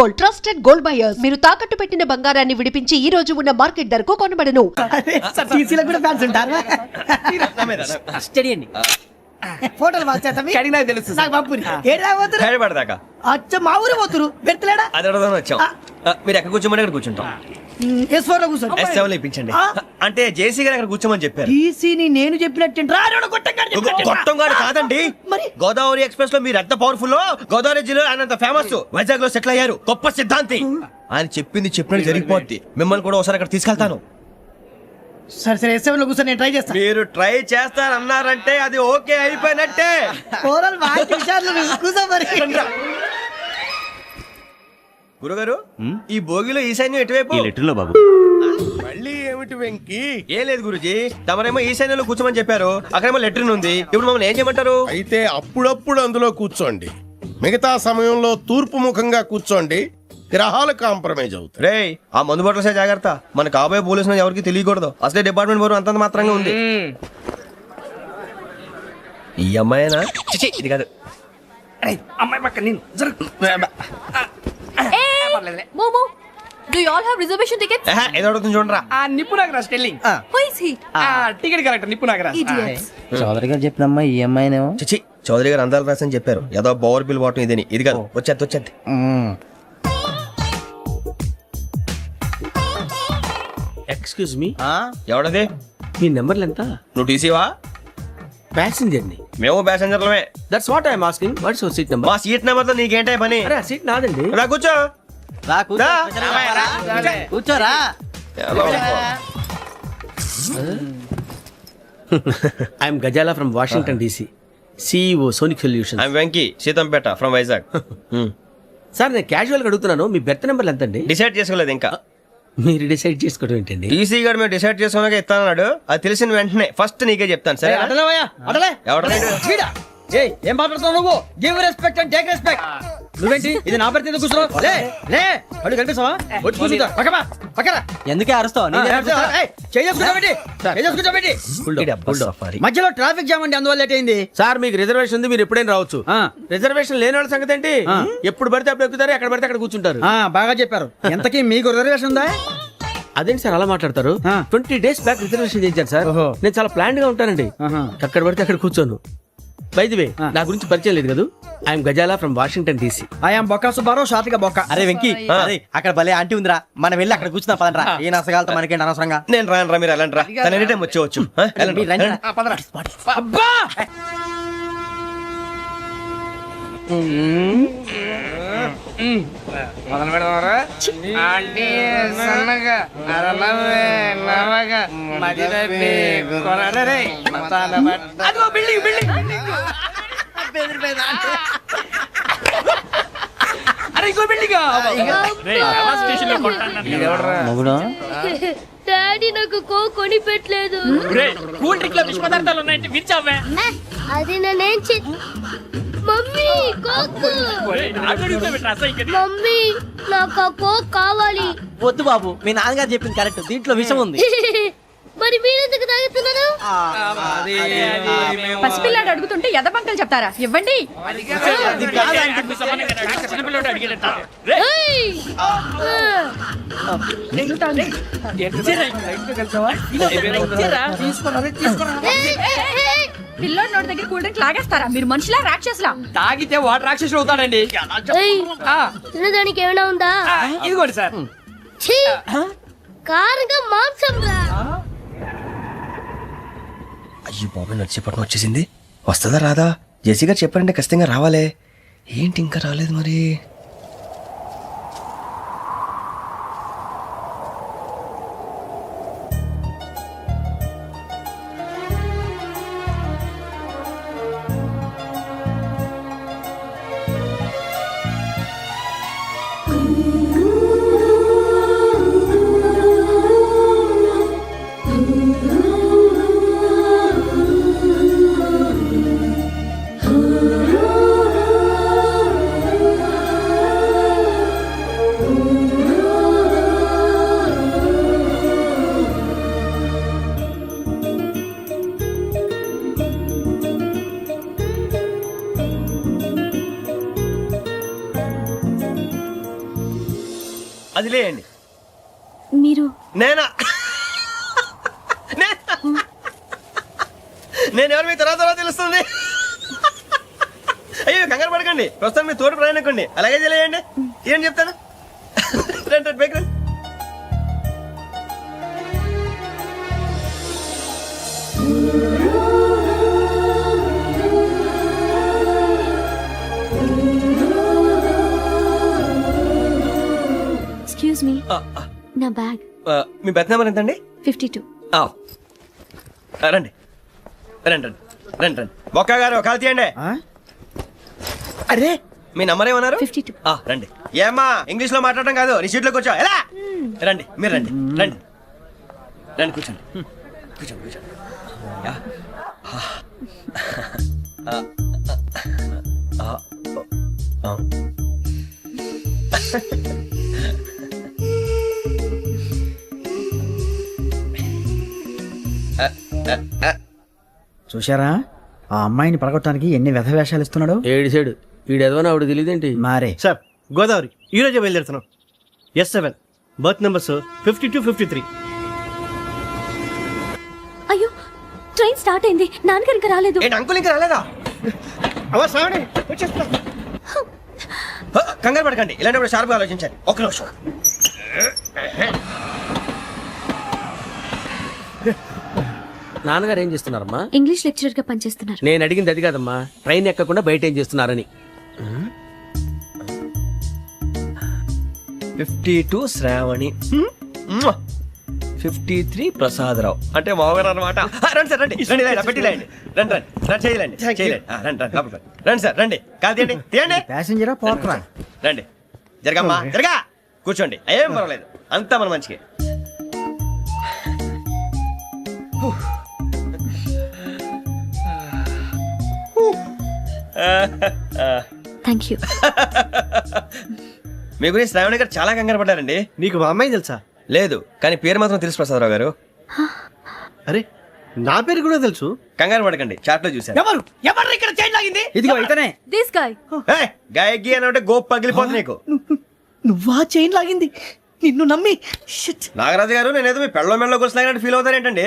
Gold, trusted gold buyers. మీరు తాకట్టు పెట్టిన బంగారాన్ని విడిపించి ఈ రోజు ఉన్న మార్కెట్ ధరకు కొనబడను. స్టడీ అండి. ఫోటోలు మార్చేస్తాం నాకు తెలుసు నాకు పంపుని ఏడా అచ్చ మా ఊరు పోతురు పెడతలేడా అది అడగదామని వచ్చాం. మీరు ఎక్కడ కూర్చోమని అక్కడ కూర్చుంటాం. S4 లో కూర్చో S7 ఇప్పించండి. అంటే జేసీ గారు అక్కడ కూర్చోమని చెప్పారు. టీసీని నేను చెప్పినట్టు గొట్టంగాడు కాదండి, మరి గోదావరి ఎక్స్ప్రెస్ లో మీరు ఎంత పవర్ఫుల్, గోదావరి జిల్లా ఆయన ఫేమస్, వైజాగ్ లో సెటిల్ అయ్యారు, గొప్ప సిద్ధాంతి. ఆయన చెప్పింది చెప్పినట్టు జరిగిపోద్ది. మిమ్మల్ని కూడా ఒకసారి అక్కడ తీసుకెళ్తాను. సరే సరే S7 లో కూర్చో, నేను ట్రై చేస్తాను. మీరు ట్రై చేస్తారన్నారంటే అది ఓకే అయిపోయినట్టే. కూర్చో మరి. గురుగారు, ఈ భోగిలో ఈశాన్యం ఎటువైపు? లెటర్లో బాబు. మళ్ళీ ఏమిటి వెంకీ? ఏం లేదు గురుజీ, తమరేమో ఈశాన్యంలో కూర్చోమని చెప్పారు, అక్కడేమో లెట్రిన్ ఉంది. ఇప్పుడు మమ్మల్ని ఏం చేయమంటారు? అయితే అప్పుడప్పుడు అందులో కూర్చోండి, మిగతా సమయంలో తూర్పు ముఖంగా కూర్చోండి. గ్రహాలు కాంప్రమైజ్ అవుతాయి. రే, ఆ మందు బట్టలసే జాగ్రత్త. మన కాబోయే పోలీసులు ఎవరికి తెలియకూడదు. అసలే డిపార్ట్మెంట్ బోరు అంతంత మాత్రంగా ఉంది. ఈ అమ్మాయినా? చిచి, ఇది కాదు. అమ్మాయి పక్క నేను Momo, do you all have reservation tickets? ఏదో అడుగుతుంది చూడరా. నిప్పు Nagaraj telling. Who is he? Ticket collector నిప్పు నాగరాజ్. Idiots. చౌదరి గారు చెప్పినమ్మా ఈ అమ్మాయినేమో. చిచి, చౌదరి గారు అందాలు రాసని చెప్పారు. ఏదో బోర్ బిల్ వాటం ఇదని. ఇది కాదు, వచ్చేది. Excuse me, ఎవడది? మీ నెంబర్లు ఎంత? నువ్వు టీసీవా? ప్యాసింజర్ ని. మేము ప్యాసెంజర్లమే. That's what I'm asking. What's your seat number? మా సీట్ నెంబర్ తో నీకేంటే పని? అరే ఆ సీట్ నాదండి. రా కూర్చో. కూర్చోరా. I'm Gazala from Washington DC, CEO sonic solution. I'm Venky, Seethampeta from Vizag. Sir నేను క్యాజువల్ గా అడుగుతున్నాను, మీ బెర్త్ నెంబర్లు ఎంత అండి? డిసైడ్ చేసుకోలేదు ఇంకా. మీరు డిసైడ్ చేసుకోవడం ఏంటండి? టీసీ గారు మేము డిసైడ్ చేసుకున్నాక ఇస్తానన్నాడు. అది తెలిసిన వెంటనే ఫస్ట్ నీకే చెప్తాను. సరే? ఏం మాట్లాడుతున్నావు నువ్వు? Give respect and take respect. నువ్వేంటి ఇది నా పరిస్థితి కూర్చున్నావు? లే అడుగు కనిపిస్తావా? వచ్చి కూర్చుంటా. పక్కరా. ఎందుకే అరుస్తావు? మధ్యలో ట్రాఫిక్ జామ్ అండి, అందువల్ల లేట్ అయింది. సార్ మీకు రిజర్వేషన్ ఉంది, మీరు ఎప్పుడైనా రావచ్చు. రిజర్వేషన్ లేని వాళ్ళ సంగతి ఏంటి? ఎప్పుడు పడితే అప్పుడు ఎక్కుతారు, ఎక్కడ పడితే అక్కడ కూర్చుంటారు. బాగా చెప్పారు. ఎంతకీ మీకు రిజర్వేషన్ ఉందా? అదేంటి సార్ అలా మాట్లాడతారు? 20 days బ్యాక్ రిజర్వేషన్ చేయించారు సార్. నేను చాలా ప్లాన్డ్ గా ఉంటానండి. అక్కడ పడితే అక్కడ కూర్చోను. బై ది వే, నా గురించి పరిచయం లేదు కదా. I'm Gazala from Washington DC. I'm Bokka Subbarao, షాతిక బొక్క. అరే వెంకీ, అక్కడ భలే ఆంటీ ఉందిరా, మనం వెళ్ళి అక్కడ కూర్చున్నా పదరా. ఏ నసగాలతో మనకేంటి అనవసరంగా. నేను రాను రా, మీరు ఎలాంటి రా. తన ఎనీ టైం వచ్చేవచ్చు. అబ్బా మొదలు పెడతారా? ఆంటీ సన్నగా అరలవే నవగా మదిరపే కొరడరే అదిగో బిల్డింగ్ అరే ఇంకో బిల్డింగ్. మొగుడు డాడీ నాకు కొని పెట్టలేదు. కూల్ డ్రింక్ లో విష పదార్థాలు ఉన్నాయంటే విచ్చావే. అది నేనేం మమ్మీ కోక్. మమ్మీ నాకు కోక్ కావాలి. వద్దు బాబు, మీ నాన్నగారు చెప్పింది కరెక్ట్, దీంట్లో విషయం ఉంది. మరి మీరెందుకు తాగుతున్నారు? పసిపిల్లాడు అడుగుతుంటే ఎదబంకలు చెప్తారా? ఇవ్వండి. పిల్లోడి నోటి దగ్గర కూల్ డ్రింక్ లాగేస్తారా? మీరు మనుషులా రాక్షసులా? తాగితే వాటర్ రాక్షసులు అవుతాడండి. తినడానికి ఏమైనా ఉందా? ఇదిగోండి సార్. కారంగా మాంసం రా. అయ్యి బాబు, నడిచేపట్నం వచ్చేసింది. వస్తుందా రాదా? జేసీ గారు చెప్పారంటే ఖచ్చితంగా రావాలే. ఏంటి ఇంకా రాలేదు మరి? అది లేయండి. మీరు నేనా? నేను ఎవరు మీ తర్వాత తెలుస్తుంది. అయ్యో కంగారు పడకండి, ప్రస్తుతం మీ తోటి ప్రయాణకండి. అలాగే తెలియండి, ఏం చెప్తాను. రండి బైక్ రండి. ఎక్స్క్యూజ్ మీ, నా బ్యాగ్. మీ బెత్ నెంబర్ ఎంతండి? 52. రండి రండి రండి రండి రండి. బొక్క గారు కాల్ తీయండి. అరే మీ నంబర్ ఏమన్నారు? 52. రండి. ఏమ్మా ఇంగ్లీష్ లో మాట్లాడడం కాదు, నీ సీట్లో కూర్చో. ఎలా రండి, మీరు రండి రండి రండి, కూర్చోండి కూర్చోండి కూర్చోండి. యా. చూశారా ఆ అమ్మాయిని పడగొట్టడానికి ఎన్ని వ్యధ వేషాలు ఇస్తున్నాడు. ఏడు సైడు వీడు ఎదవని ఆవిడ తెలియదేంటి. మారే సార్ గోదావరి ఈ రోజే బయలుదేరుతున్నాం. S7 berth numbers 52, 53. అయ్యో, ట్రైన్ స్టార్ట్ అయింది. నాన్నగారు ఇంకా రాలేదు. ఏంటి అంకుల్ ఇంకా రాలేదా? కంగారు పడకండి, ఇలాంటప్పుడు షార్ప్గా ఆలోచించండి. ఒక్క నిమిషం. నాన్నగారు ఏం చేస్తున్నారమ్మా? ఇంగ్లీష్ లెక్చరర్ గా పనిచేస్తున్నారు. నేను అడిగింది అది కాదమ్మా, ట్రైన్ ఎక్కకుండా బయట ఏం చేస్తున్నారని. 52 శ్రావణి, 53 ప్రసాదరావు అంటే మామగారు అనమాట. రండి సార్ రండి రండి, ఇలా పెట్టి లేండి. రండి రండి రండి, చేయలేండి చేయలేండి. రండి రండి లోపలికి రండి. రండి సార్ రండి, కాదు తీయండి తీయండి. ప్యాసింజరా పోట్రా. రండి, జరగమ్మా జరగా, కూర్చోండి. ఏం పర్వాలేదు, అంతా మన మంచిగా. Thank you. మీ గురించి శ్రావణి గారు చాలా కంగారు పడ్డారండి. నీకు మా అమ్మాయి తెలుసా? లేదు, కానీ పేరు మాత్రం తెలుసు ప్రసాదరావు గారు. అరే నా పేరు కూడా తెలుసు. కంగారు పడకండి, చాట్ లో చూశాను. ఎవరు ఎవరు ఇక్కడ చైన్ లాగింది? ఇదిగో ఇతనే. This guy. గాయకి అని అంటే గోప్ పగిలిపోతుంది నీకు. నువ్వా చైన్ లాగింది? నిన్ను నమ్మి షిట్. నాగరాజు గారు, నేనేదో మీ పెళ్ళ మెళ్ళ గురిసిలాగినట్టు ఫీల్ అవుతారేంటండి?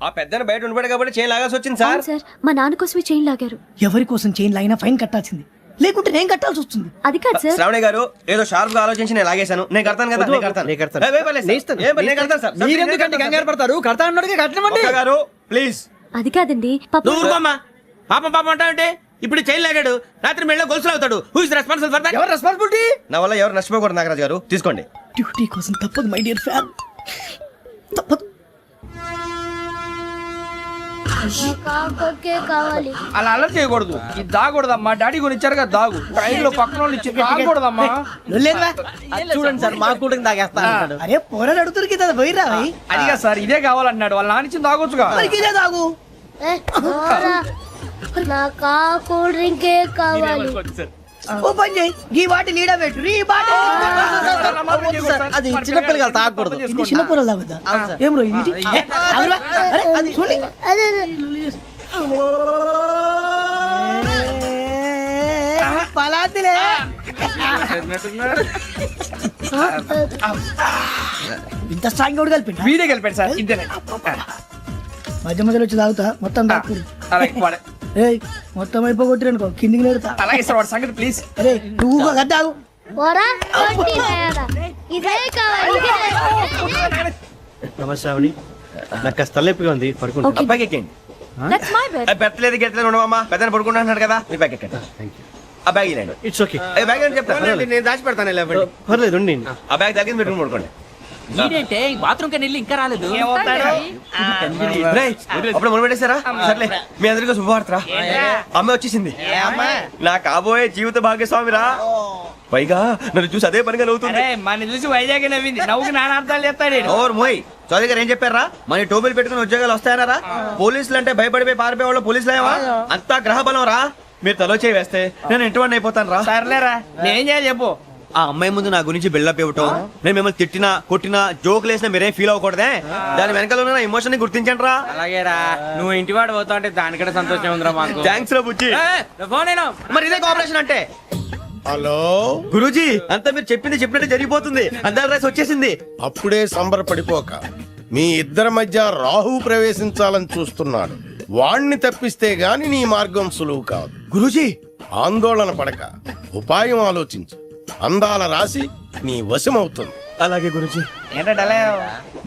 ఆ పెద్దని బయట ఉండిపోయాడు కాబట్టి చైన్ లాగాల్సి వచ్చింది సార్. అవును సార్, మా నాన్న కోసమే చైన్ లాగారు. ఎవరి కోసం చైన్ లాగినా ఫైన్ కట్టాల్సింది, లేకుంటే నేను కట్టాల్సి వస్తుంది. అది కాదు సార్. శ్రావణి గారు ఏదో షార్ప్ గా ఆలోచించి నేను లాగేశాను. నేను కడతాను కదా, నేను కడతాను. నేను కడతాను. ఏ, పర్లేదు సార్. ఏ, నేను కడతాను సార్. మీరెందుకంటే కంగారు పడతారు? కడతా అన్నాడుగా కట్టమండి. ఒక్క గారు ప్లీజ్. అది కాదండి, నువ్వు ఊరుకోమ్మా. పాపం పాపం అంటావంటే ఇప్పుడు చైన్ లాగాడు, రాత్రి మెళ్ళ గొలుసులు అవుతాడు. Who is responsible for that? ఎవరు రెస్పాన్సిబిలిటీ? నా వల్ల ఎవరు నష్టపోకూడదు నాగరాజు గారు, తీసుకోండి. డ్యూటీ కోసం తప్పదు మై డియర్ ఫ్యాన్, తప్పదు. అలా అలర్ట్ చేయకూడదు. ఇది దాగకూడదమ్మా. డాడీ కొని ఇచ్చారు కదా దాగు. ట్రైన్ లో పక్కన వాళ్ళు ఇచ్చి దాగకూడదమ్మా. చూడండి సార్, మా కూడా తాగేస్తా. అరే పోరాడు అడుగుతారు కదా, పోయిరా అదిగా సార్, ఇదే కావాలన్నాడు. వాళ్ళ నాన్న ఇచ్చింది తాగొచ్చుగా. ఇదే తాగు. నాకు కూల్ డ్రింకే కావాలి. ఓ పని చేయి, ఈ బాటిల్ లీడ పెట్టు. ఈ బాటిల్ అది చిన్నపిల్లలు తాగకూడదు. ఇది చిన్న పొరలు తాగుతా. ఏం రో ఇది? అరే అది చూడండి. పలాతిలే. ఇంత స్ట్రాంగ్ కూడా కలిపి వీడే గెలిపాడు సార్. ఇంతేనే. మధ్య మధ్యలో వచ్చి తాగుతా, మొత్తం తాగుతుంది. అలాగే వాడు- ఏయ్ మొత్తం అయిపోగొట్టిరనుకో కిందికి నేడుతా. అలాగే సార్, వాడి సంగతి ప్లీజ్. అరే నువ్వు గద్ద తాగు. నమస్తే శ్రావణి, నాకు కాస్త తలెప్పిగా ఉంది, పడుకుంటా. Okay. అబ్బాయికి ఎక్కండి. That's my bed. పెట్టలేదు గెట్టలేదు ఉండవమ్మా. పెద్దని పడుకుంటున్నాడు కదా, మీ బ్యాగ్ ఎక్కండి. ఆ బ్యాగ్ ఇలాండి. It's okay. బ్యాగ్ అని చెప్తాను, నేను దాచి పెడతాను. పర్లేదు ఉండి. ఆ బ్యాగ్ తగ్గింది పెట్టుకుని పడుకోండి. బాత్రూమ్ కని ఇంకా రాలేదు. రేయ్, అప్పుడు మొదలు పెట్టేశారా? సర్లే, మీ అందరికీ శుభవార్తరా. అమ్మ వచ్చేసింది, నా కాబోయే జీవిత భాగ్యస్వామిరా. పైగా నన్ను చూసి అదే పనిగా నవ్వుతుంది. మన చూసి వైజాగ్ నవ్వింది. నవ్వుకి నాన్న అర్థాలు చెప్తాడు. ఓర్ మోయ్, చౌదరి గారు ఏం చెప్పారా? మన టోబీలు పెట్టుకుని ఉద్యోగాలు వస్తాయనరా? పోలీసులు అంటే భయపడిపోయి పారిపోయే వాళ్ళు పోలీసులు ఏవా? అంతా గ్రహ బలం రా. మీరు తలో చేయి వేస్తే నేను ఇంటివాడిని అయిపోతాను రా. సర్లేరా, నేనేం చేయాలి చెప్పు. ఆ అమ్మాయి ముందు నా గురించి బిల్డప్ ఇవ్వటం, నేను మిమ్మల్ని తిట్టినా కొట్టినా జోకులు వేసినా మీరేం ఫీల్ అవ్వకూడదే. దాని వెనకాల ఉన్న ఎమోషన్ ని గుర్తించండి రా. అలాగేరా, నువ్వు ఇంటివాడు పోతా అంటే దానికంటే సంతోషం ఉందిరా మాకు. థ్యాంక్స్ రా బుజ్జి. ఫోన్ అయినా మరి ఇదే కోఆపరేషన్ అంటే. హలో గురూజీ అంతా మీరు చెప్పింది చెప్పినట్టు జరిగిపోతుంది అందాల రైస్ వచ్చేసింది. అప్పుడే సంబరపడిపోక మీ ఇద్దరి మధ్య రాహు ప్రవేశించాలని చూస్తున్నాడు. వాణ్ణి తప్పిస్తే గాని నీ మార్గం సులువు కాదు. గురూజీ ఆందోళన పడక ఉపాయం ఆలోచించు. అందాల రాశి నీ వశమవుతుంది. అలాగే గురూజీ. ఏంటంటే అలా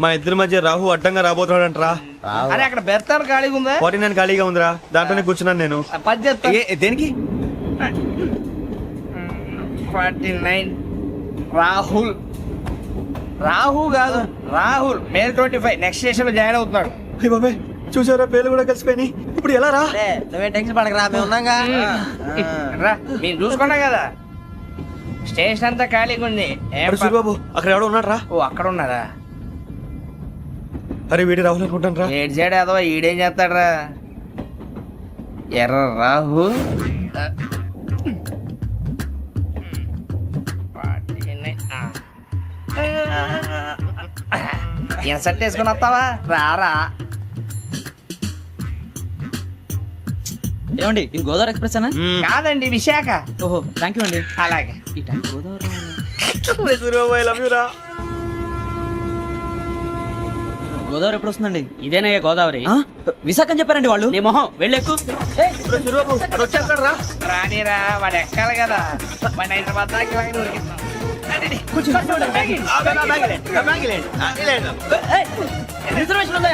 మా ఇద్దరి మధ్య రాహు అడ్డంగా రాబోతున్నాడంట్రా. అరే అక్కడ బెర్తాను ఖాళీగా ఉందా 49 ఖాళీగా ఉందిరా, దాంట్లోనే కూర్చున్నాను నేను. పది చెప్తా దేనికి? 49 రాహుల్ కాదు రాహుల్ మే 25 నెక్స్ట్ స్టేషన్ లో జాయిన్ అవుతున్నాడు. అయ్య బాబాయ్, చూసారా పేర్లు కూడా కలిసిపోయినాయి. ఇప్పుడు ఎలా రా? నువ్వే టెన్షన్ పడకరా, మేము ఉన్నాగా. రా మీరు చూసుకున్నా కదా స్టేషన్ అంతా ఖాళీగా ఉంది. అరే సూరిబాబు, అక్కడ ఎవడో ఉన్నాడు రా. ఓ అక్కడ ఉన్నారా? అరే వీడి రాహుల్ అనుకుంటాను రా. ఏడు సైడ్ ఏదో ఈడేం చేస్తాడరా? ఎర్ర రాహు ఇన్సర్ట్ వేసుకుని వస్తావా? రారా. ఏమండి ఇది గోదావరి ఎక్స్ప్రెస్ అనా? కాదండి విశాఖ. ఓహో థ్యాంక్ యూ అండి. అలాగే ఈ time Godavari Suribabu, I love you రా. గోదావరి ఎప్పుడు వస్తుందండి? ఇదేనయ్యా గోదావరి. విశాఖ అని చెప్పారండి వాళ్ళు. నీ మొహం వెళ్ళెక్కు. సూరిబాబు అక్కడ వచ్చేస్తాడు రా. రానిరా, వాడు ఎక్కాలి కదా. వాడు హైదరాబాద్ దాకా ఇలాగే ఉరికిస్తాం. రిజర్వేషన్ ఉందా?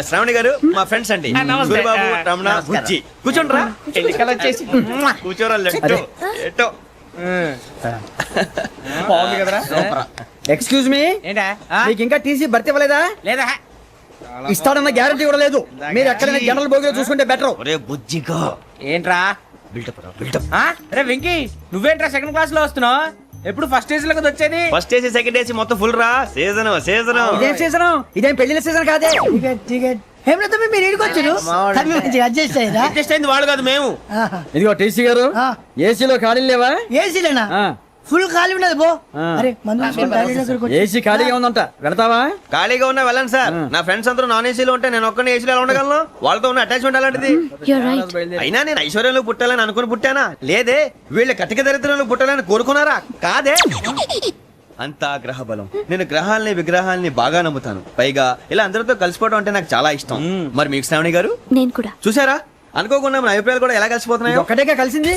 శ్రావణి గారు మా ఫ్రెండ్స్ అండి. నమస్తే. సూరిబాబు, రమణ, బుజ్జి. కూర్చోండి రా. ఎన్నికలు వచ్చేసి కూర్చోరా. లెట్టో ఎట్టో. బాగుంది కదరా? ఎక్స్క్యూజ్ మీ, ఏంటా? మీకు ఇంకా టీసీ భర్తీ ఇవ్వలేదా? లేదా ఇస్తాడన్న గ్యారంటీ కూడా లేదు. మీరు ఎక్కడైనా జనరల్ బోగిలో చూసుకుంటే బెటర్. ఒరే బుజ్జిగా, ఏంట్రా? బిల్డప్ రా, బిల్డప్. అరే వెంకీ, నువ్వేంట్రా సెకండ్ క్లాస్ లో వస్తున్నావు? ఎప్పుడు ఫస్ట్ ఏజ్ లో కదా వచ్చేది? ఫస్ట్ ఏసీ సెకండ్ ఏసీ మొత్తం ఫుల్ రా. Season season. ఇదేం సీజన్? ఇదేం పెళ్లిన సీజన్ కాదే. మీరు ఇడికొచ్చారు అడ్జస్ట్ అయ్యారా? అడ్జస్ట్ అయింది వాళ్ళు కాదు, మేము. ఇదిగో టీసీ గారు, ఏసీలో ఖాళీలు లేవా? ఏసీలేనా? ఫుల్ ఖాళీ ఉన్నది బో. అరే ఏసీ ఖాళీగా ఉందంట, వెళతావా? ఖాళీగా ఉన్నా వెళ్ళండి సార్. నా ఫ్రెండ్స్ అందరూ నాన్ ఏసీలో ఉంటే నేను ఒక్కనే ఏసీలో ఎలా ఉండగలను? వాళ్ళతో ఉన్న అటాచ్మెంట్ అలాంటిది. అయినా నేను ఐశ్వర్యంలో పుట్టాలని అనుకుని పుట్టానా? లేదే. వీళ్ళ కటిక దరిద్రంలో పుట్టాలని కోరుకున్నారా? కాదే. అంతా గ్రహ బలం. నేను గ్రహాలని విగ్రహాలని బాగా నమ్ముతాను. పైగా ఇలా అందరితో కలిసిపోవడం అంటే నాకు చాలా ఇష్టం. మరి మీకు శ్రావణి గారు? నేను కూడా. చూసారా, అనుకోకుండా మన అభిప్రాయాలు కూడా ఎలా కలిసిపోతున్నాయో. ఒక్కటేగా కలిసింది.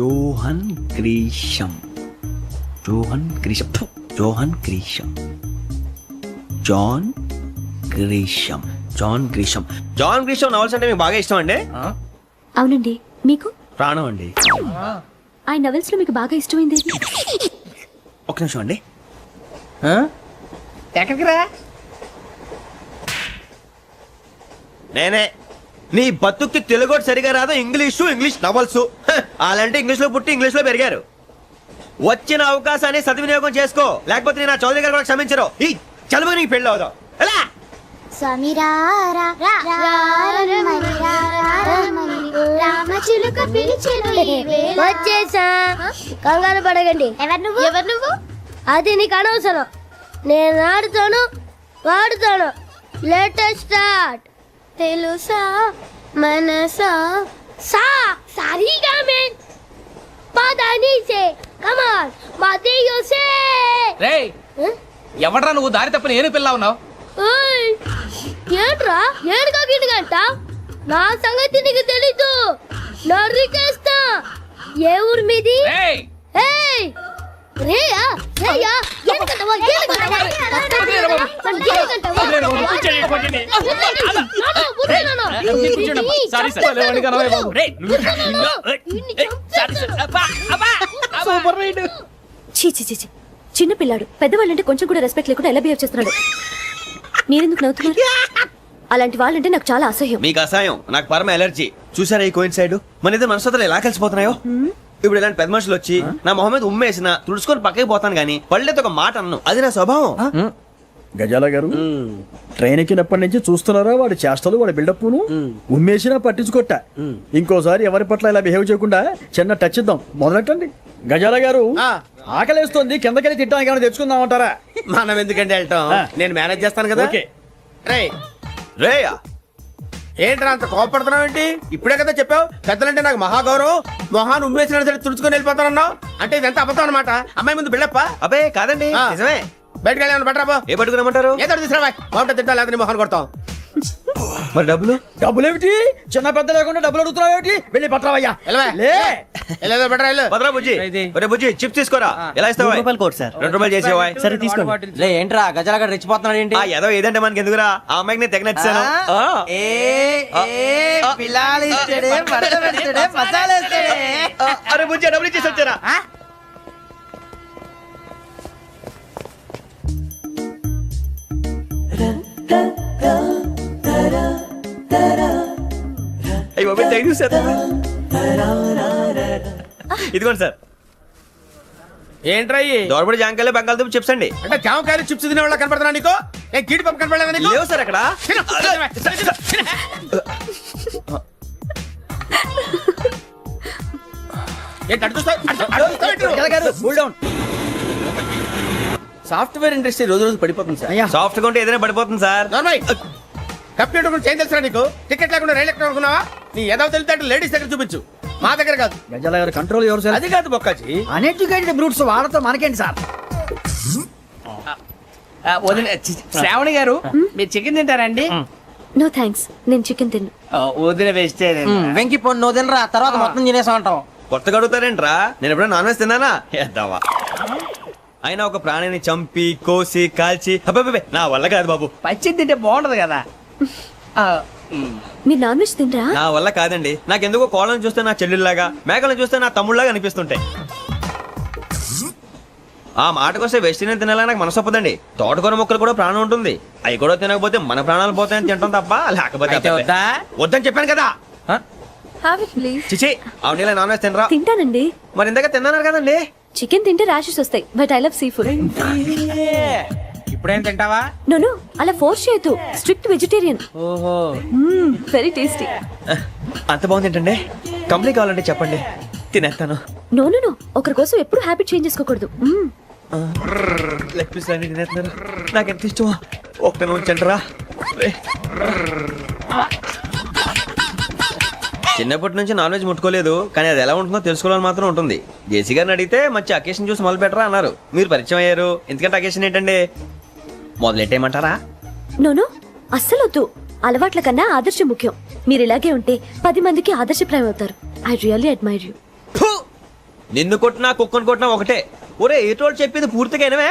Johan Grisham. Johan Grisham. Johan Grisham. John Grisham. John Grisham. John Grisham novels అంటే మీకు బాగా ఇష్టం అండి? అవునండి. మీకు? ప్రాణం అండి. ఆ నవెల్స్ లో మీకు బాగా ఇష్టమైంది? ఒక నిమిషం అండి. ఎక్కడికి రా? నేనే. నీ బతుక్కి తెలుగు సరిగా రాదు, ఇంగ్లీష్ నవల్స్. అలాంటి ఇంగ్లీష్ లో పుట్టి ఇంగ్లీష్ లో పెరిగారు. వచ్చిన అవకాశాన్ని సద్వినియోగం చేసుకో, లేకపోతే నేను ఆ చౌదరి గారు కూడా క్షమించరు. ఈ చదువు నీకు పెళ్ళి అవుదాం. ఎలా? వచ్చేసా, కంగారు పడగండి. ఎవరు నువ్వు? అది నీకు అనవసరం. నేను ఆడుతాను, వాడుతాను. Latest start. తెలుసా మనసా సా సారీగా మెన్ పదని సే కమాన్ మాదేయో సే. రేయ్, ఎవడ్రా నువ్వు? దారి తప్పని ఏను పిల్ల ఉన్నావు? ఓయ్ ఏంట్రా ఏడుగా గిడుగంట? నా సంగతి నీకు తెలీదు. నరికేస్తా. ఏ ఊరు మీది? రేయ్, ఏయ్ రేయా రేయా ఏడుగంటవా ఏడుగంటవా చిన్న పిల్లాడు. పెద్దవాళ్ళంటే కొంచెం కూడా రెస్పెక్ట్ లేకుండా ఎలా బిహేవ్ చేస్తున్నాడు? మీరెందుకు నవ్వుతున్నారు? అలాంటి వాళ్ళంటే నాకు చాలా అసహ్యం. మీకు అసహ్యం, నాకు పరమ ఎలర్జీ. చూసారా ఈ కోయిన్సైడ్? మన ఇద్దరు మనస్తత్వాలు ఎలా కలిసిపోతున్నాయో. ఇప్పుడు ఇలాంటి పెద్ద మనుషులు వచ్చి నా మొహం మీద ఉమ్మేసిన తుడుచుకొని పక్కకి పోతాను గానీ పళ్ళేతో ఒక మాట అన్ను. అది నా స్వభావం. గజాల గారు ట్రైన్ ఎక్కినప్పటి నుంచి చూస్తున్నారా వాడి చేష్టలు వాడి బిల్డప్ను ఉమ్మేసినా పట్టించుకోట ఇంకోసారి ఎవరి పట్ల ఇలా బిహేవ్ చేయకుండా చిన్న టచ్ ఇద్దాం మొదలెట్టండి గజాల గారు ఆకలేస్తోంది కిందకెళ్ళి తిట్టడానికి ఏమైనా తెచ్చుకుందామంటారా మనం ఎందుకంటే వెళ్తాం నేను మేనేజ్ చేస్తాను కదా. ఓకే. రేయా ఏంట్రా అంత కోపడుతున్నావు ఏంటి? ఇప్పుడే కదా చెప్పావు పెద్దలంటే నాకు మహాగౌరవం, మొహాన్ని ఉమ్మేసిన సరే తుడుచుకొని వెళ్ళిపోతానన్నావు. అంటే ఇదంతా అబద్ధం అనమాట. అమ్మాయి ముందు బిళ్ళప్ప అబ్బే కాదండి ఆ. నిజమే. బయటకు వెళ్ళాను బట్రాబో. ఏ పట్టుకురమ్మంటారు? ఏదో తీసుకురా బాగుంటుంది తింటా లేదా మొహాన్ని కొడతాం. మరి డబ్బులు? డబ్బులేమిటి చిన్న పెద్ద లేకుండా డబ్బులు అడుగుతున్నావు ఏమిటి వెళ్ళి పట్టరావయ్యా లే వెళ్ళేదో బట్రా వెళ్ళు. భద్రా బుజ్జి ఒరే బుజ్జి చిప్స్ తీసుకోరా. ఎలా ఇస్తావా? Court sir. 2 రూపాయలు చేసేవా? సరే తీసుకోండి. ఏంట్రా గజాల గారు రెచ్చిపోతున్నాడు ఏంటి ఏదో ఏదంటే మనకి ఎందుకురా, ఆ అమ్మాయికి నేను తెగ నచ్చాను. అరే బుజ్జి డబ్బులు ఇచ్చేసి వచ్చారా? అయ్యో థ్యాంక్ యూ సార్. ఇదిగోండి సార్. ఏంట్రా ఇయి? దోరబడి జాంకాయలు బంగాళదుంప చిప్స్ అండి. అంటే జామకాయలు చిప్స్ తినే వాళ్ళ కనపడుతున్నా నీకు? ఏ గీడి పంపు కనపడలేదా నీకు? లేవు సార్ అక్కడ. తిను, తిను. ఏంటి అటు చూస్తావు? అటు చూస్తావు ఏంటి నువ్వు? సాఫ్ట్వేర్ ఇండస్ట్రీ రోజు రోజు పడిపోతుంది సార్. సాఫ్ట్ గా ఉంటే ఏదైనా పడిపోతుంది సార్. నార్మల్ కంప్యూటర్ గురించి ఏం తెలుసా నీకు? టికెట్ లేకుండా రైలు ఎక్కడ అనుకున్నావా? నీ ఏదో తెలితే లేడీస్ దగ్గర చూపించు, మా దగ్గర కాదు. గజాల గారు కంట్రోల్ ఎవరు సార్ అది కాదు బొక్కాజీ. అన్ఎడ్యుకేటెడ్ బ్రూట్స్ వాళ్ళతో మనకేంటి సార్ శ్రావణి గారు మీరు చికెన్ తింటారండి? నో థ్యాంక్స్, నేను చికెన్ తిన్ను. వదిన వేస్తే వెంకి పొన్ను నువ్వు తినరా తర్వాత మొత్తం తినేసా ఉంటాం కొత్తగా అడుగుతారేంట్రా? నేను ఎప్పుడైనా నాన్ వెజ్ తిన్నానా? ఎద్దావా. అయినా ఒక ప్రాణిని చంపి కోసి కాల్చి అబ్బబ్బబ్బే, నా వల్ల కాదు బాబు. పచ్చి తింటే బాగుంటది కదా. మీరు నాన్ వెజ్ తినరా? నా వల్ల కాదండి. నాకెందుకో కోళ్ళని చూస్తే నా చెల్లెల్లాగా, మేకలను చూస్తే నా తమ్ముళ్ళలాగా అనిపిస్తుంటాయి. ఆ మాటకొస్తే వెస్టిరియన్ తినాలని నాకు మనసు ఒప్పదండి. తోటకూర మొక్కలు కూడా ప్రాణం ఉంటుంది. అవి కూడా తినకపోతే మన ప్రాణాలు పోతాయని తింటాం తప్ప లేకపోతే వద్దా? వద్దని చెప్పాను కదా. Have it please. చిచి అవునీ నాన్ వెజ్ తినరా? తింటానండి. మరి ఇందాక తిన్నాను కదండి. చికెన్ తింటే ర్యాషెస్ వస్తాయి, but I love sea food. ఇప్పుడేం తింటావా? నో అలా ఫోర్స్ చేయొద్దు. Strict vegetarian. ఓహో, వెరీ టేస్టీ. అంత బాగుంది ఏంటండి? కంప్లీట్ కావాలంటే చెప్పండి, తినేస్తాను. నో ఒకరి కోసం ఎప్పుడు హ్యాబిట్ చేంజ్ చేసుకోకూడదు. లెగ్ పీస్ అన్ని తినేస్తున్నారు. నాకు ఎంత ఇష్టమా. ఒకటే ఉంచండిరా. చిన్నప్పటి నుంచి నాన్ వెజ్ ముట్టుకోలేదు, కానీ అది ఎలా ఉంటుందో తెలుసుకోవాలని మాత్రం ఉంటుంది. జేసీ గారిని అడిగితే మంచి అకేషన్ చూసి మొదలు పెట్టరా అన్నారు. మీరు పరిచయం అయ్యారు, ఎందుకంటే అకేషన్ ఏంటండి? మొదలెట్టేయమంటారా? నో అస్సలు వద్దు. అలవాట్ల కన్నా ఆదర్శం ముఖ్యం. మీరు ఇలాగే ఉంటే 10 మందికి ఆదర్శప్రాయం అవుతారు. I really admire you. నిన్ను కొట్టినా కుక్కను కొట్టినా ఒకటే. ఒరే ఏటోళ్ళు చెప్పింది పూర్తిగా వినవే.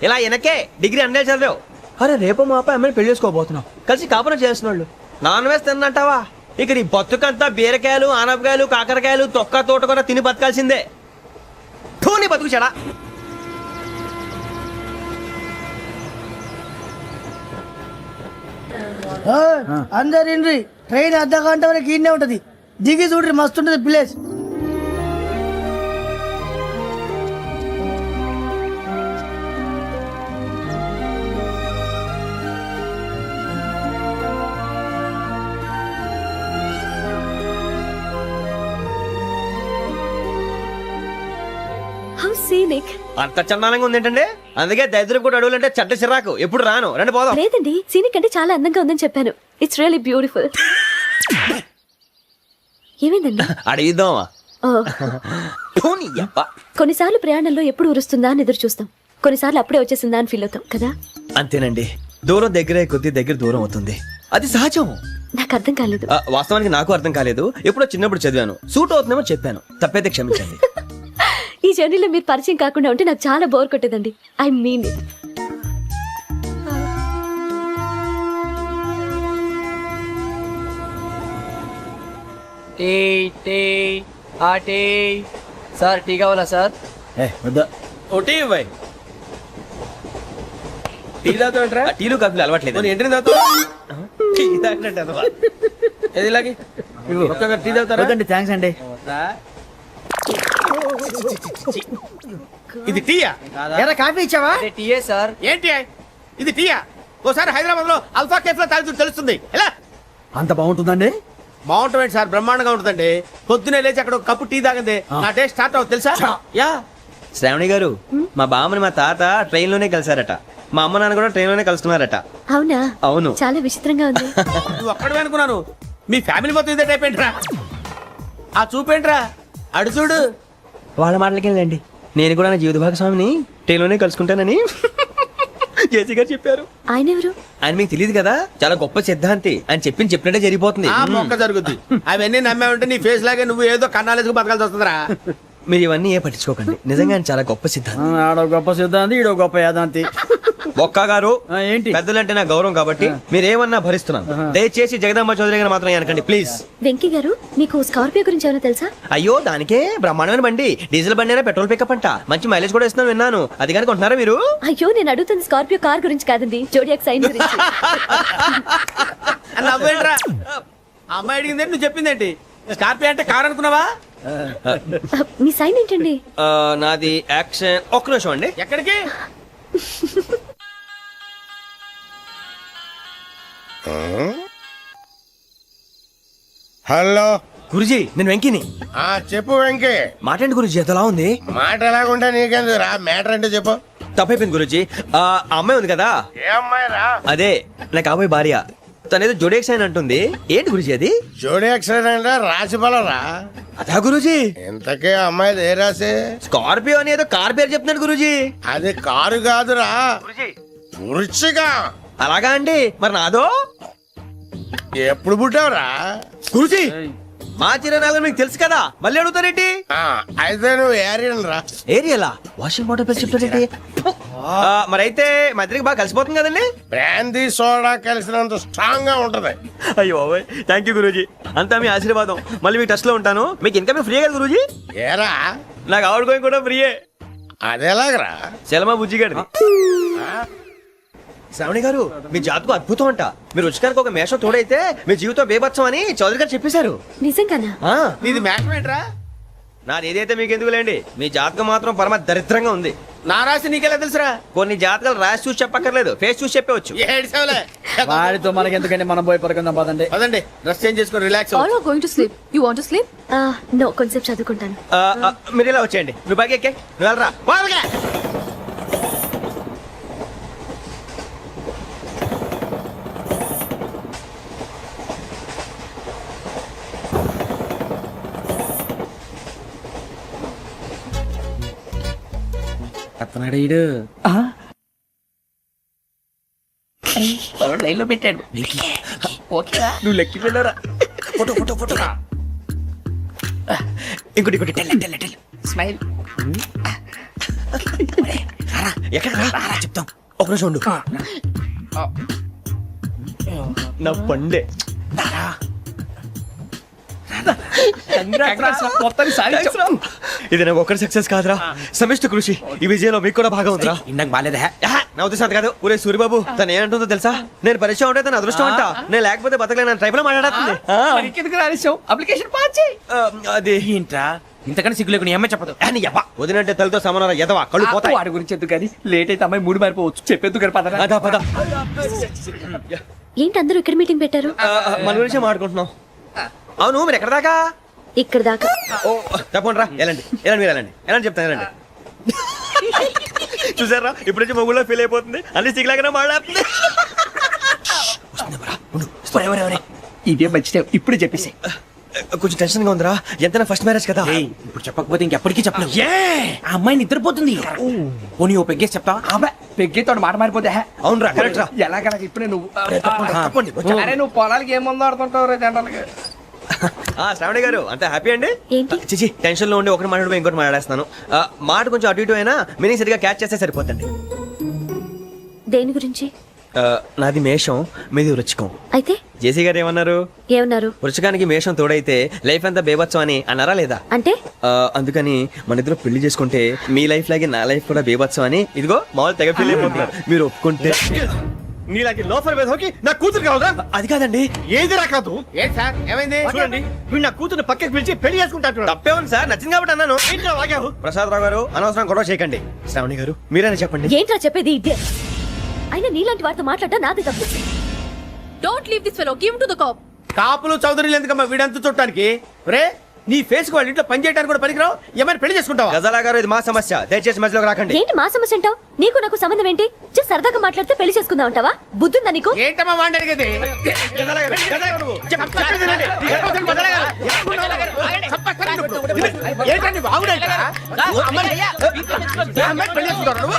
ఇలా వెనకే డిగ్రీ అన్నే చదివావు. అరే రేపు మా అబ్బాయి అమ్మని పెళ్లి చేసుకోబోతున్నావు, కలిసి కాపురం చేస్తున్నాళ్ళు. Non veg తిన్నంటావా? ఇక నీ బతుకంతా బీరకాయలు ఆనపకాయలు కాకరకాయలు తొక్క తోట కూడా తిని బతకాల్సిందే. నీ బతుకు చెడా. అందరు ఇండ్రి ట్రైన్ అర్ధ గంట వరకు ఇన్నే ఉంటది. దిగి చూడ్రి మస్తుంటది ప్లేస్. How scenic. అంత చందానంగా ఉంది ఏంటంటే? అందుకే దరిద్రం కూడా అడవులంటే చెడ్డ చిరాకు. ఎప్పుడు రాను, రండి పోదాం. లేదండి, సీనిక్ అంటే చాలా అందంగా ఉందని చెప్పాను. It's really beautiful. ఏమైందండి? అడిగిద్దామా? కొన్నిసార్లు ప్రయాణంలో ఎప్పుడు ఉరుస్తుందా అని ఎదురు చూస్తాం, కొన్నిసార్లు అప్పుడే వచ్చేసిందా అని ఫీల్ అవుతాం కదా. అంతేనండి, దూరం దగ్గరే కొద్ది దగ్గర దూరం అవుతుంది. అది సహజం. నాకు అర్థం కాలేదు. వాస్తవానికి నాకు అర్థం కాలేదు. ఎప్పుడో చిన్నప్పుడు చదివాను, సూట్ అవుతుందేమో చెప్పాను. తప్పైతే క్షమించండి. ఈ జర్నీలో మీరు పరిచయం కాకుండా ఉంటే నాకు చాలా బోర్ కొట్టేదండి. I mean it. Sir tea కావాలా సార్? ఒకటి ఇవ్వాయి. టీ తాగుతాంట్రా? టీలు కాఫీలు అలవాట్లేదు. ఏంటి తాగుతావు? టీ తాగినట్టు అదవా. ఏది ఇలాగే ఒక్కొక్క టీ తాగుతారా? థ్యాంక్స్ అండి. ఇది టీయా? కాఫీ ఇచ్చావా? టీయే సార్. ఏంటి ఇది టీయా? ఓసారి హైదరాబాద్ లో అల్ఫా కేఫ్ లో తాగుతూ తెలుస్తుంది. ఎలా అంత బాగుంటుందండి? బాగుంటుంది సార్, బ్రహ్మాండంగా ఉంటుందండి. పొద్దునే లేచి అక్కడ ఒక కప్పు టీ తాగింది నా డే స్టార్ట్ అవుతుంది తెలుసా? యా. శ్రావణి గారు, మా బామ్మని మా తాత ట్రైన్ లోనే కలిసారట. మా అమ్మ నాన్న కూడా ట్రైన్ లోనే కలుసుకున్నారట. అవునా? అవును. చాలా విచిత్రంగా ఉంది. నువ్వు ఒక్కడే అనుకున్నాను, మీ ఫ్యామిలీ మొత్తం ఇదే టైప్ ఏంట్రా? ఆ చూపేంట్రా, అడు చూడు. వాళ్ళ మాటలకి వెళ్ళండి, నేను కూడా నా జీవిత భాగస్వామిని ట్రైన్ లోనే కలుసుకుంటానని జేసీ గారు చెప్పారు. ఆయన ఎవరు? ఆయన మీకు తెలియదు కదా, చాలా గొప్ప సిద్ధాంతి అని చెప్పినట్టే జరిగిపోతుంది. మొక్క జరుగుద్ది. అవన్నీ నమ్మే ఉంటే నీ ఫేస్ లాగే నువ్వు ఏదో కన్నాలేసుకు బతకాల్సి వస్తుందిరా. మీరు ఇవన్నీ ఏ పట్టించుకోకండి, నిజంగా ఆయన చాలా గొప్ప సిద్ధాంతి. ఆడో గొప్ప సిద్ధాంతి, ఈడో గొప్ప యాదాంతి. ఒక్క గారు ఏంటి? పెద్దలంటే నా గౌరవం కాబట్టి మీరేమన్నా భరిస్తున్నాను. దయచేసి జగదాంబ చౌదరి గారు మాత్రం అనకండి ప్లీజ్. వెంకీ గారు, మీకు స్కార్పియో గురించి ఏమైనా తెలుసా? అయ్యో, దానికే బ్రహ్మాండమైన బండి, డీజిల్ బండి అయినా పెట్రోల్ పికప్ అంట, మంచి మైలేజ్ కూడా ఇస్తున్నాను విన్నాను. అది కానీ కొంటున్నారా మీరు? అయ్యో, నేను అడుగుతుంది స్కార్పియో కార్ గురించి కాదండి, జోడియాక్ సైన్ గురించి. నవ్వేంట్రా? అమ్మాయి అడిగిందేంటి, నువ్వు చెప్పిందేంటి? స్కార్పియో అంటే కార్ అనుకున్నావా? మీ సైన్ ఏంటండి? నాది యాక్షన్. ఒక్క నిమిషం అండి. ఎక్కడికి? హలో గురుజీ, నేను వెంకిని. చెప్పు వెంకీ. మాట్లాడండి గురుజీ, ఎంతలా ఉంది? మాట ఎలాగుంటా నీకెందుకు రా, మ్యాటర్ అంటే చెప్పు. తప్పైపోయింది గురుజీ. ఆ అమ్మాయి ఉంది కదా, ఏ అమ్మాయి రా? అదే నా కాబోయే భార్య. తనేదో జోడేక్స్ అని అంటుంది. ఏంటి గురుజీ అది? జోడి యాక్సిడెంట్ రాసి బలరా? అదా గురుజీ. ఇంతకే అమ్మాయి ఏ రాసి? స్కార్పియో అని ఏదో కార్ పేరు చెప్తున్నాడు గురుజీ. అది కారు కాదురా, వృచ్చిగా. అలాగా అండి, మరి నాదో? ఎప్పుడు పుట్టావురా? గురుజీ, మా చిరనాలు మీకు తెలుసు కదా, మళ్ళీ అడుగుతారేంటి? అయితే నువ్వు ఏరియన్ రా. ఏరియలా? వాషింగ్ వాటర్ పేరు చెప్తారేంటి? మరైతే మా ఇద్దరికి బాగా కలిసిపోతుంది కదండి. బ్రాందీ సోడా కలిసినంత స్ట్రాంగ్ గా ఉంటది. అయ్యో థ్యాంక్ యూ గురూజీ, అంతా మీ ఆశీర్వాదం. మళ్ళీ మీకు టచ్ లో ఉంటాను. మీకు ఇంకా ఫ్రీ కదా గురూజీ? ఏరా, నాకు ఆవిడ గోయింగ్ కూడా ఫ్రీయే. అదేలాగరా? చలమా బుజ్జి గారిది. శ్రావణి గారు, మీ జాతకు అద్భుతం అంట. మీరు రుచికారికి ఒక మేషం తోడైతే మీ జీవితం బేబత్సం అని చౌదరి గారు చెప్పేశారు. నిజంగానా? నీది మేషం ఏంట్రా? నాది ఏదైతే మీకు ఎందుకు లేండి, మీ జాతకం మాత్రం పరమ దరిద్రంగా ఉంది. నా రాసి నీకెలా తెలుసురా? కొన్ని జాతకాలు రాసి చూసి చెప్పక్కర్లేదు, ఫేస్ చూసి చెప్పవచ్చు. వాడితో మనకి ఎందుకంటే మనం పోయి పడుకుందాం పదండి. పదండి, డ్రెస్ చేంజ్ చేసుకొని relax. All are going to sleep. You want to sleep? No, కొంచెం చదువుకుంటాను. మీరు ఇలా వచ్చేయండి. నువ్వు బాగా ఎక్కే, నువ్వు వెళ్ళరా. అతనాడు లైన్ లో పెట్టాడు. ఓకేరా, నువ్వు లెక్కి వెళ్ళరా. Photo photo photo. ఇంకోటి ఇంకోటి. Tell smile. ఎక్కడ రా చెప్తాం. ఒక నిమిషం ఉండు. నా పండే. ఇది నాకు ఒక్కరి సక్సెస్ కాదురా, సమిష్టి కృషి. ఈ విజయంలో మీకు కూడా భాగం ఉందిరా. ఇందాక బాగాలేదా? నా ఉద్దేశం కాదు. ఊరే సూర్యబాబు, తను ఏమంటుందో తెలుసా? నేను పరిచయం ఉంటే తన అదృష్టం అంట. నేను లేకపోతే బతకలేను ట్రైబ్ లో మాట్లాడుతుంది. ఎందుకు రాలేసావు? అప్లికేషన్ పాస్ చేయి. అది ఏంట్రా, ఇంతకన్నా సిగ్గు లేకుండా ఏమై చెప్పదు. వదినంటే తలతో సమానం ఎదవా, కళ్ళు పోతాయి. వాడి గురించి ఎందుకు కానీ, లేట్ అయితే అమ్మాయి మూడు మారిపోవచ్చు. చెప్పేందుకు కానీ పదరా. అదా పద. ఏంటి అందరూ ఇక్కడ మీటింగ్ పెట్టారు? మన గురించే మాట్లాడుకుంటున్నాం. అవును, మీరు ఎక్కడ దాకా? ఇక్కడ దాకా. ఓ తప్పకుండా రా, వెళ్ళండి వెళ్ళండి, మీరు వెళ్ళండి వెళ్ళండి, చెప్తాను వెళ్ళండి. చూసారా, ఇప్పుడు నుంచి మొగుల్లో ఫీల్ అయిపోతుంది, అన్ని సిగ్లాగానే మాట్లాడుతుంది. ఇదే మంచి టైం, ఇప్పుడు చెప్పేసి. కొంచెం టెన్షన్ గా ఉందిరా, ఎంతైనా ఫస్ట్ మ్యారేజ్ కదా. ఇప్పుడు చెప్పకపోతే ఇంకెప్పటికీ చెప్పలేవు. ఆ అమ్మాయి నిద్రపోతుంది. పోనీ ఓ పెగ్గేసి చెప్తావా? పెగ్గేతో మాట మారిపోతే. అవునరా, కరెక్ట్ రా. ఎలాగలా ఇప్పుడే నువ్వు అరే నువ్వు పొలాలకి ఏం ముందు ఆడుతుంటావు రే జనరల్గా. శ్రావణి గారు, అంత హ్యాపీ అండి? ఏంటి? చిచి, టెన్షన్ లో ఉండి ఒకటి మాట్లాడిపోయి ఇంకోటి మాట్లాడేస్తాను. మాట కొంచెం అటు ఇటు అయినా మీనింగ్ సరిగా క్యాచ్ చేస్తే సరిపోతండి. దేని గురించి? నాది మేషం, మీది వృచ్చికం. అయితే జేసీ గారు ఏమన్నారు? ఏమన్నారు? వృచ్చికానికి మేషం తోడైతే లైఫ్ అంతా బేబత్సం అని అన్నారా లేదా? అంటే అందుకని మన ఇద్దరు పెళ్లి చేసుకుంటే మీ లైఫ్ లాగే నా లైఫ్ కూడా బేబత్సం అని ఇదిగో మామూలు తెగ ఫీల్ అయిపోతున్నారు. మీరు ఒప్పుకుంటే నీలాంటి లోఫర్ మీద హోకి నా కూతురు కావదా? అది కాదండి. ఏది రాకాదు. ఏంటి సార్, ఏమైంది? చూడండి, వీడు నా కూతురు పక్కకి పిలిచి పెళ్లి చేసుకుంటాడు. తప్పే ఉంది సార్, నచ్చింది కాబట్టి అన్నాను. ప్రసాద్ రావు గారు, అనవసరం గొడవ చేయకండి. శ్రావణి గారు, మీరైనా చెప్పండి. ఏంట్రా చెప్పేది? ఇదే అయినా నీలాంటి వారితో మాట్లాడటం నాది తప్పు. Don't leave this fellow, give to the cop. కాపులు చౌదరులు ఎందుకమ్మా వీడంతా చుట్టానికి? రే నీ ఫేస్ కు వాళ్ళ ఇంట్లో పని చేయడానికి కూడా పనికిరావు, ఏమైనా పెళ్లి చేసుకుంటావా? గజాలా గారు ఇది మా సమస్య, దయచేసి మధ్యలోకి రాకండి. ఏంటి మా సమస్య అంటావు? నీకు నాకు సంబంధం ఏంటి? జస్ట్ సరదాగా మాట్లాడితే పెళ్లి చేసుకుందాం అంటావా? బుద్ధుందా నీకు? ఏంటమ్మా వాడిని అడిగేది? గజాలా గారు, గజాలా గారు నువ్వు. చెప్పండి వినండి. గజాలా గారు, చంపేస్తాను నువ్వు. ఏంటండి బాగుండేట? అమ్మాయి పెళ్లి చేసుకుంటావు నువ్వు?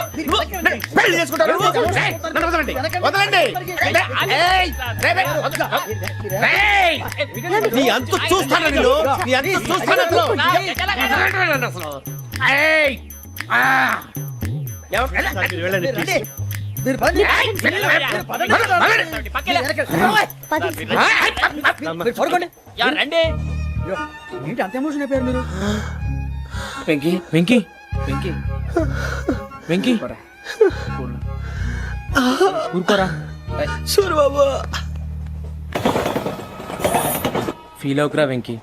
పెళ్లి చేసుకుంటావు నువ్వు? నన్ను వదలండి, వదలండి. ఏయ్, రేయ్, వదలు. రేయ్, నీ అంతు చూస్తాను నేను, నీ అంతు చూస్తాను అసలు. అసలు ఏయ్, వెళ్ళండి please. ఏంటి అంత ఎమోషన్ అయిపోయారు మీరు? వెంకీ వెంకీ వెంకీ వెంకీ ఊరుకోరా. సూరిబాబు ఫీల్ అవుకురా వెంకీ,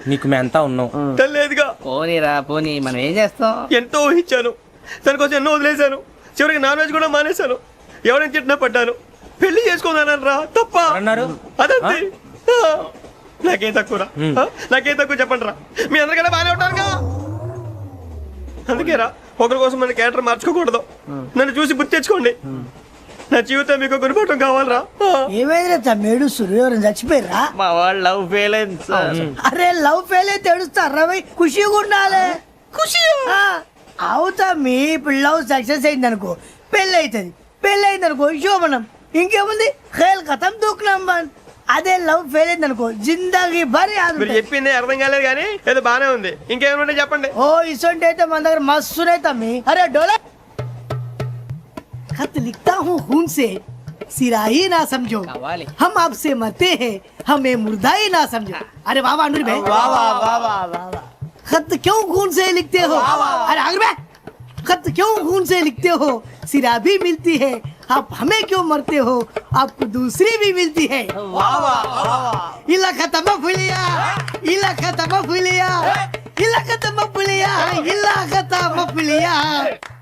నీకు మేమంతా ఉన్నాం. తెలియదుగా. పోనీరా పోనీ, మనం ఏం చేస్తాం? ఎంతో ఊహించాను, దానికోసం ఎన్నో వదిలేశాను, చివరికి నాన్ వెజ్ కూడా మానేశాను. ఎవరైనా తిట్టినా పడ్డాను, పెళ్లి చేసుకున్నానని రా తప్ప అన్నారు. అదంతే. నాకేం తక్కువ నాకేం తక్కువ చెప్పండి రా, మీ అందరికన్నా బాగానే ఉంటారుగా. అందుకే రా, ఒకరి కోసం మన క్యారెక్టర్ మార్చుకోకూడదు. నన్ను చూసి గుర్తు తెచ్చుకోండి. నా జీవితం మీకు గురిపటం కావాలరా. ఏమైనా తమ్మేడు సూర్యవరం చచ్చిపోయిరా? మా వాళ్ళు లవ్ ఫెయిల్ అయింది సార్. అరే లవ్ ఫెయిల్ అయితే ఏడుస్తారా? ఖుషిగా ఉండాలి. ఖుషి అవుతా. మీ ఇప్పుడు లవ్ సక్సెస్ అయింది అనుకో, పెళ్ళి అవుతుంది. పెళ్ళి అయింది అనుకో శోభనం. ఇంకేముంది, ఖేల్ కథం దూకునాం బన్. అదే లవ్ ఫెయిల్ అయింది అనుకో జిందగీ భారీ. మీరు చెప్పింది అర్థం కాలేదు కానీ ఏదో బానే ఉంది. ఇంకేమైనా చెప్పండి. ఓ ఇసొంటి అయితే మన దగ్గర మస్తునే తమ్మి. అరే డోలా खत लिखता हूँ खून से, सिरा ही ना समझो, हम आपसे मरते हैं, हमें मुर्दा ही ना समझो. अरे वाह वाह अनुर भाई, वाह वाह वाह वाह वाह. खत क्यों खून से लिखते हो? अरे अनुर भाई, खत क्यों खून से लिखते हो? सिरा भी मिलती है, आप हमें क्यों मरते हो? आपको दूसरी भी मिलती है. वाह वाह वाह. इला खत्म फुलिया, इला खत्म फुलिया, इला खत्म फुलिया, इला खत्म फुलिया.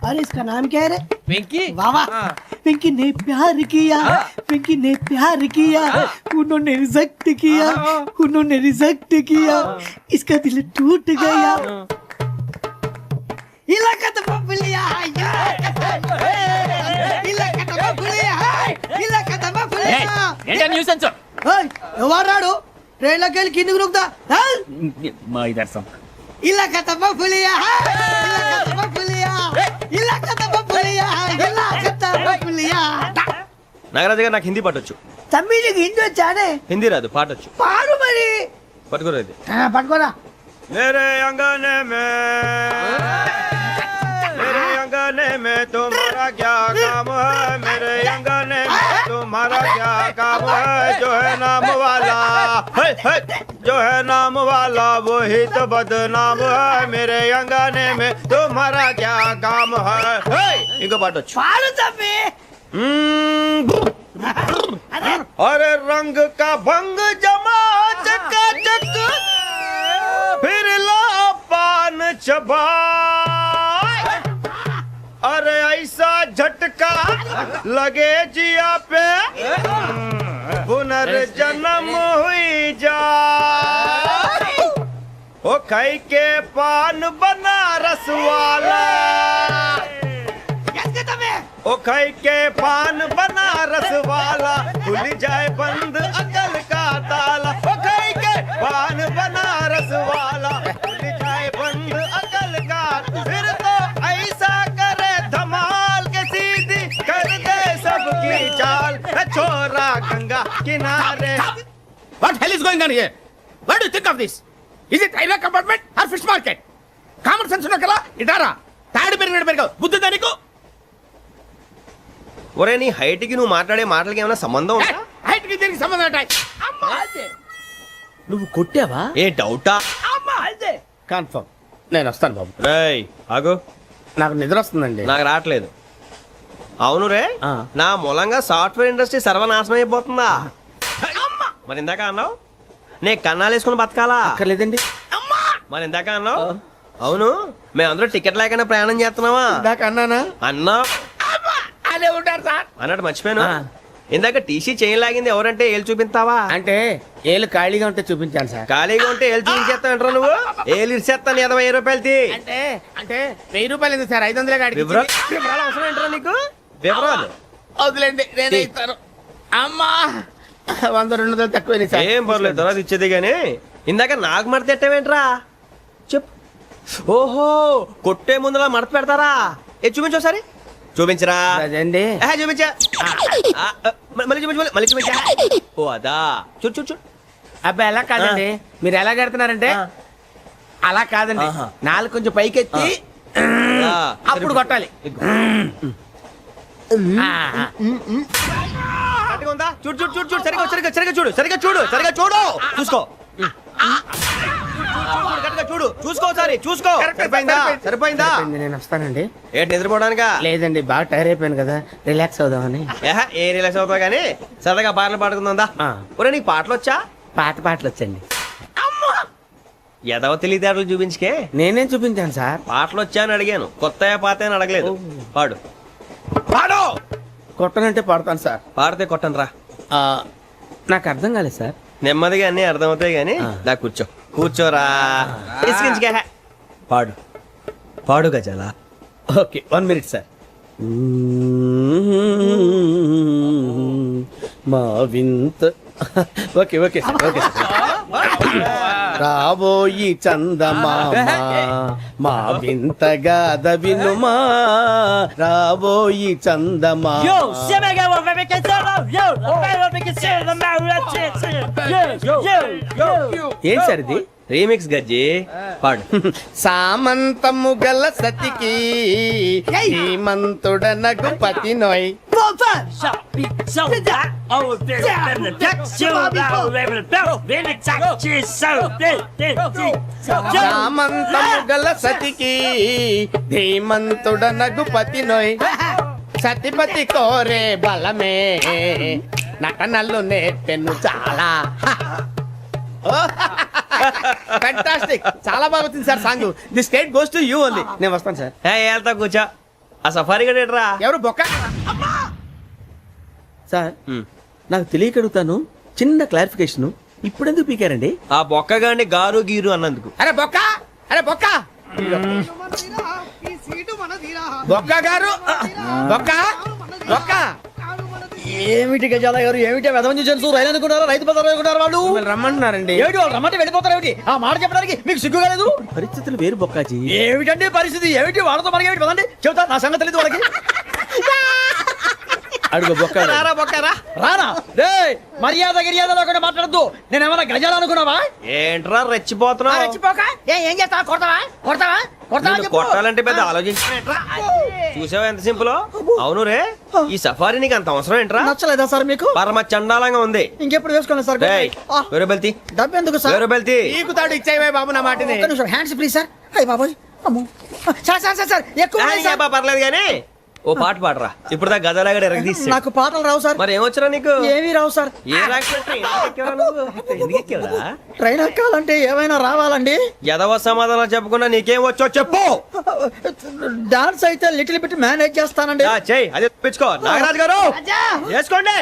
अरे इसका नाम क्या है रे? వెంకీ. वाह वाह. पिंकी ने प्यार किया, पिंकी ने प्यार किया, उन्होंने रिजेक्ट किया, उन्होंने रिजेक्ट किया, इसका दिल टूट गया. इलाका तो बबलिया है, इलाका तो बबलिया है, इलाका तो बबलिया. ఏంటా న్యూసెన్స్? ओए ఎవరు రాడు? ట్రైన్ లోకి వెళ్ళి కిందికి నొక్కుతా. మా ఇదర్సం. इलाका तो बबलिया है, इलाका तो बबलिया, इलाका तो बबलिया है, इलाका तो बबलिया. నాగరాజు గారు నాకు హిందీ పాటొచ్చు. తమ్మి నీకు హిందీ వచ్చానే? హిందీ రాదు, పాటొచ్చు. పాడు మరి. పట్టుకోలేదు. పట్టుకోరా. मेरे अंगने में मेरे अंगने में तुम्हारा क्या काम है? मेरे अंगने में तुम्हारा क्या काम है? जो है नाम वाला है, जो है नाम वाला वही तो बदनाम है. मेरे अंगने में तुम्हारा क्या काम है? इनको पाटो పాడు తమ్మి. अरे रंग का भंग जमा चकाचक, फिर ला पान चबा. अरे ऐसा झटका लगे जिया पे, पुनर्जन्म हुई जा. ओ खाई के पान बनारस वाला, ओ खाई के पान बनारस वाला, खुल जाए बंद अकल का ताला. ओ खाई के पान बनारस वाला, खुल जाए बंद अकल का. फिर तो ऐसा करे धमाल के सीधी कर दे सबकी चाल. छोरा गंगा किनारे. What hell is going on here? What do you think of this? Is it railway compartment or fish market? Common sense ఉన్న కదా ఇటారా. తాడు పెరిగావు బుద్ధి దానికి. ఒరే నీ హైట్ కి నువ్వు మాట్లాడే మాటలకి ఏమైనా సంబంధం ఉందా? హైట్ కి దీనికి సంబంధం ఉంటాయి. అమ్మా నువ్వు కొట్టావా? ఏ డౌటా? అమ్మా అదే కన్ఫర్మ్. నేను వస్తాను బాబు. రేయ్ ఆగు, నాకు నిద్ర వస్తుందండి. నాకు రావట్లేదు. అవును రే, నా మూలంగా సాఫ్ట్వేర్ ఇండస్ట్రీ సర్వనాశనం అయిపోతుందా? మరి ఇందాక అన్నావు నే కన్నాలు వేసుకుని బతకాలా? అక్కర్లేదండి. మరి ఇందాక అన్నావు అవును మేమందరూ టికెట్ లేకుండా ప్రయాణం చేస్తున్నావా? ఇందాక అన్నానా? అన్నా I బాగానే ఉంటారు సార్. అన్నట్టు మర్చిపోయాను, ఇందాక టీసీ చైన్ లాగింది ఎవరంటే ఏళ్ళు చూపిస్తావా? అంటే ఏళ్ళు ఖాళీగా ఉంటే చూపించాలి సార్. ఖాళీగా ఉంటే ఏళ్ళు చూపించేస్తావు నువ్వు. ఏళ్ళు ఇచ్చేస్తాను 20 రూపాయలు తీ. అంటే అంటే 1000 రూపాయలు ఎందుకు సార్? 500 అడిగి వివరాలు అవసరం ఏంట్రా నీకు? వివరాలు వదిలేండి, నేనే ఇస్తాను. అమ్మా 100-200 తక్కువ సార్. ఏం పర్లేదు, తర్వాత ఇచ్చేది గానీ ఇందాక నాకు మడత ఎట్టవేంట్రా చెప్పు. ఓహో, కొట్టే ముందులా మడత పెడతారా? ఏ చూపించు ఒకసారి. చూపించరా? అదండి. చూపించా. మళ్ళీ చూపించు, మళ్ళీ చూపించా. ఓ అదా, చూడు చూడు చూడు. అబ్బాయి ఎలా కాదండి, మీరు ఎలా కడుతున్నారంటే అలా కాదండి. నాలుగు కొంచెం పైకెత్తి అప్పుడు కొట్టాలి. కరెక్ట్గా ఉందా? చూడు చూడు చూడు చూడు. సరిగా సరిగా సరిగా చూడు, సరిగా చూడు, సరిగా చూడు. చూసుకో, కరెక్ట్గా చూడు, చూసుకో ఒకసారి చూసుకో. సరిపోయిందా? సరిపోయిందా? నేను వస్తానండి. ఏంటి నిద్రపోవడానికా? లేదండి, బాగా టైర్ అయిపోయాను కదా, రిలాక్స్ అవుదామని. ఏ రిలాక్స్ అవుతావు కానీ సరదాగా పాటలు పాడుకుందా? ఒరే నీకు పాటలు వచ్చా? పాత పాటలు వచ్చండి. ఎదవ తెలివితేటలు చూపించుకే. నేనేం చూపించాను సార్? పాటలు వచ్చా అని అడిగాను, కొత్త పాత అని అడగలేదు. పాడు పాడు. కొట్టనంటే పడతాను సార్. పాడితే కొట్టను రా. నాకు అర్థం కాలేదు సార్. నెమ్మదిగా అన్ని అర్థమవుతాయి గానీ దా కూర్చో. కూర్చోరా. ఇసుకించుకే. పాడు పాడు గజాల. Okay, 1 minute sir. మా వింత. Okay okay sir, okay sir. రాబోయి చందమామ మా వింతగా దవినుమా, రాబోయి చందమామ. ఏం సార్ ఇది? రీమిక్స్ గజ్జి. పాడు. సామంతము గల సతికి హేమంతుడనగు పతి నోయ్. సామంతము గల సతికి ధీమంతుడనగు పతి నోయ్. సతిపతి కోరే బలమే నటనలు నేర్పెను చాలా. ఫ్యాంటాస్టిక్, చాలా బాగా వచ్చింది sir song. The state goes to you only. నేను వస్తాను సార్. వెళ్తా కూర్చో. ఆ సఫారీ గడేట్రా. ఎవరు బొక్క సార్ నాకు తెలియక అడుగుతాను, చిన్న క్లారిఫికేషన్. ఇప్పుడెందుకు పీకారండి? ఆ బొక్కగాండి గారు గీరు అన్నందుకు. అరే బొక్క, అరే బొక్క, బొక్క గారు, బొక్క బొక్క. ఏమిటి గజాల గారు, ఏమిటి వెదవని జంతు రైలు అనుకున్నారా, రైతు బజార్ అనుకున్నారు వాళ్ళు? రమ్మంటున్నారండి. ఏమిటి వాళ్ళు రమ్మంటే వెళ్ళిపోతారు? ఏమిటి ఆ మాట చెప్పడానికి మీకు సిగ్గు కాలేదు? పరిస్థితులు వేరు బొక్కాజీ. ఏమిటండి పరిస్థితి? ఏమిటి వాళ్ళతో మనకి ఏమిటి? పదండి చెబుతా, నా సంగతి తెలియదు వాళ్ళకి. అడుగు బొక్క. రారా బొక్కరా. రానా రే, మర్యాద గిర్యాద లేకుండా మాట్లాడద్దు. నేనేమన్నా గజాలు అనుకున్నావా? ఏంట్రా రెచ్చిపోతున్నావు? రెచ్చిపోక ఏం చేస్తావా? కొడతావా కొడతావా కొడతావా నిన్ను కొట్టాలంటే పెద్ద ఆలోచించానేట్రా. చూసావా ఎంత సింపుల్? అవును రే, ఈ సఫారీ నీకు అంత అవసరం ఏంట్రా? నచ్చలేదా సార్ మీకు? పరమ చండాలంగా ఉంది. ఇంకెప్పుడు వేసుకోండి సార్. వేరే బెల్తి, డబ్బు ఎందుకు సార్? వేరే బెల్తి. నీకు తాడు ఇచ్చాయి బాబు నా మాటని. ఒక్క నిమిషం, హ్యాండ్స్ ప్లీజ్ సార్. అయ్యి బాబోయ్, అమ్మో సార్ సార్ సార్ సార్ ఎక్కువ ఉన్నాయి సార్. పర్లేదు కానీ ఓ పాట పాడరా. ఇప్పుడు దా గదలాగడ ఎరగదీసి. నాకు పాటలు రావు సార్. మరి ఏమొచ్చరా నీకు? ఏమీ రావు సార్. ఏ రాకపోతే ట్రైన్ ఎక్కాలంటే ఏమైనా రావాలండి. ఎదవ సమాధానం చెప్పకుండా నీకేం వచ్చో చెప్పు. డాన్స్ అయితే లిటిల్ బిట్ మేనేజ్ చేస్తానండి. చెయ్యి, అదే తెప్పించుకో. నాగరాజు గారు వేసుకోండి.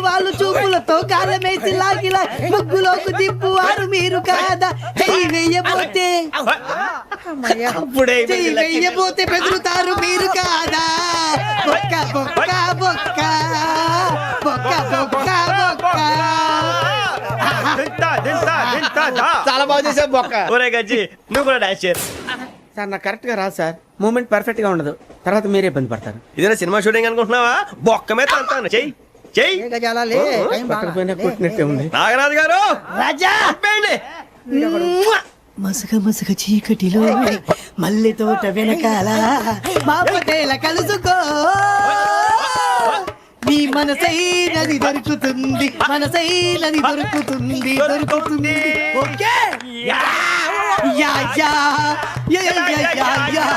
వాళ్ళు చూపులతో కాలమేసి లాగిలా ముగ్గులోకి దిప్పువారు మీరు కాదా? వెయ్యబోతే వెయ్యబోతే బెదురుతారు మీరు కాదా? బొక్క బొక్క బొక్క బొక్క బొక్క బొక్క. చాలా బాగా చేసావు బొక్క. ఒరే గజ్జి, నువ్వు కూడా డాన్స్ చేయరు సార్. నాకు కరెక్ట్ గా రాదు సార్. మూమెంట్ పర్ఫెక్ట్ గా ఉండదు, తర్వాత మీరే ఇబ్బంది పడతారు. ఇదేనా సినిమా షూటింగ్ అనుకుంటున్నావా? బొక్క మీద అంతాను. చెయ్యి చెయ్యి. కొట్టినట్టే ఉంది. నాగరాజు గారు రాజా మసగ మసగ చీకటిలో మల్లె తోట వెనకాల మా పటేల కలుసుకో. నీ మనసైనది దొరుకుతుంది, మనసైనది దొరుకుతుంది, దొరుకుతుంది. Okay yeah yeah yeah yeah yeah yeah.